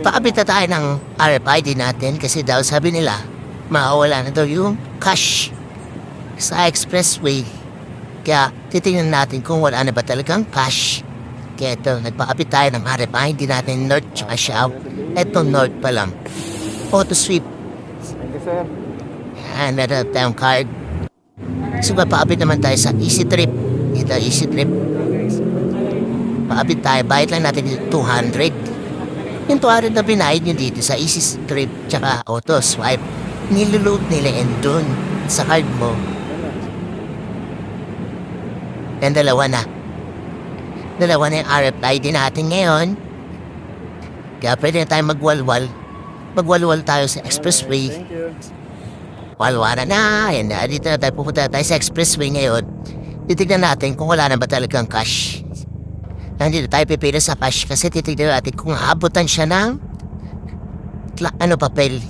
Pakabit na tayo ng RFID natin kasi daw sabi nila, mawawala na daw yung cash sa expressway. Kaya titingnan natin kung wala na ba talagang cash. Kaya ito, nagpakabit tayo ng RFID natin, north tsaka south. Ito north pa lang. Auto sweep. Thank you, sir. Yan, meron tayong card. So papakabit naman tayo sa Easy Trip. Dito, Easy Trip. Pakabit tayo, bayad lang natin dito 200. Yung 200 na binayad nyo dito sa Easy Trip tsaka Auto Swipe, niloload nila yan dun sa card mo. Yan, dalawa na yung RFID natin ngayon. Kaya pwede na tayo magwalwal. Magwalwal tayo sa expressway. Thank you. Walwala na. Yan na. Dito na tayo. Pupunta tayo sa expressway ngayon. Titignan natin kung wala na ba talagang cash. Nandito tayo pipila sa cash kasi titignan natin kung aabutan siya ng papel.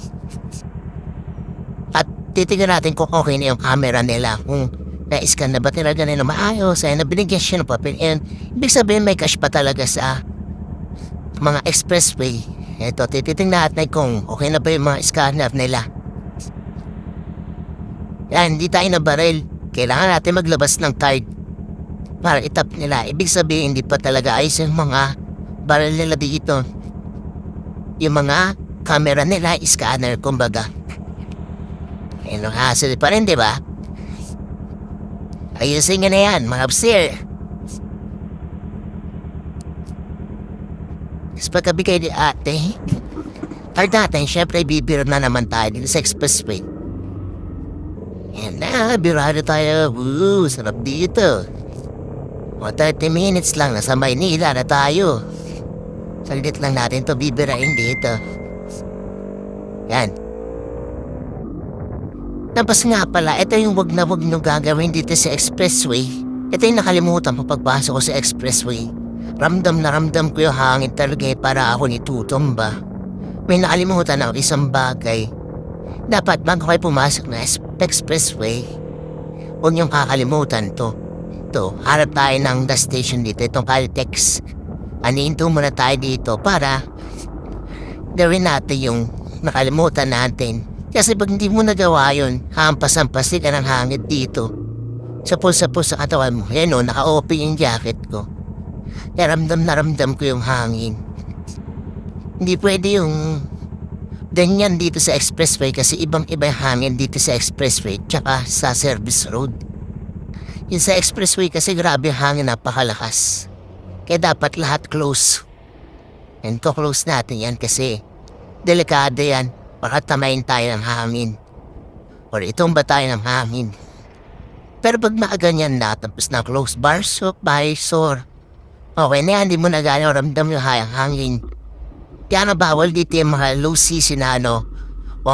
At titignan natin kung okay na yung camera nila. Kung na-scan na ba talaga nila maayos. Ay, nabinigyan siya ng papel. And ibig sabihin may cash pa talaga sa mga expressway. Ito, titignan natin kung okay na ba yung mga scanner nila. Yan, hindi tayo na baril. Kailangan natin maglabas ng card para itap nila. Ibig sabihin, hindi pa talaga ayos yung mga baril nila dito. Yung mga camera nila, scanner, kumbaga. Ayun ang hassle pa rin, di ba? Ayusin nga na yan, mga sir. Tapos pagkabigay ni ate, card natin, syempre bibiro na naman tayo dito sa expressway. Yan na, birado tayo. Woo, sarap dito. O 30 minutes lang, nasa Maynila na tayo. Saglit lang natin to bibirain dito. Yan. Tapos nga pala, ito yung wag na wag nyo gagawin dito sa expressway. Ito yung nakalimutan mo pagpasok ko sa expressway. Ramdam na ramdam ko yung hangin talaga para ako nitutumba. May nakalimutan ako isang bagay. Dapat bago kayo pumasok na expressway, huwag niyong kakalimutan to. Ito, harap tayo ng gas station dito, itong Caltex. Aniinto muna tayo dito para gawin natin yung nakalimutan natin. Kasi pag hindi mo nagawa yun, hampas-hampas ka ng hangin dito. Sapul-sapul sa katawan mo. Yan o, naka-open yung jacket ko. Kaya ramdam na ramdam ko yung hangin. Hindi pwede yung ganyan dito sa expressway kasi ibang-iba yung hangin dito sa expressway tsaka sa service road. Yung sa expressway kasi grabe yung hangin, napakalakas. Kaya dapat lahat close. And close natin yan kasi delikado yan. Baka tamayin tayo ng hangin. Or itumba tayo ng hangin. Pero pag makaganyan na, tapos na close bar, visor. Okay na yan, hindi mo na gano'ng ramdam yung hangin. Kaya bawal dito yung mga low CC na 300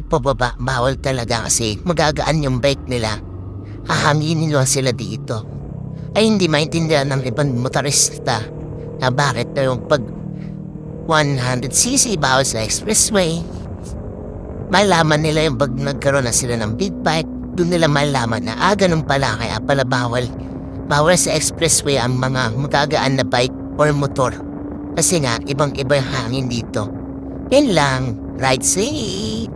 pababa. Bawal talaga kasi magagaan yung bike nila. Hahanginin lang sila dito. Ay hindi maintindihan ng ibang motorista na bakit na yung pag 100cc bawal sa expressway. Malaman nila yung pag nagkaroon na sila ng big bike, doon nila malaman na ganun pala kaya pala bawal sa expressway ang mga magagaan na bike or motor. Kasi nga ibang-iba yung hangin dito. Yan lang, ride safe!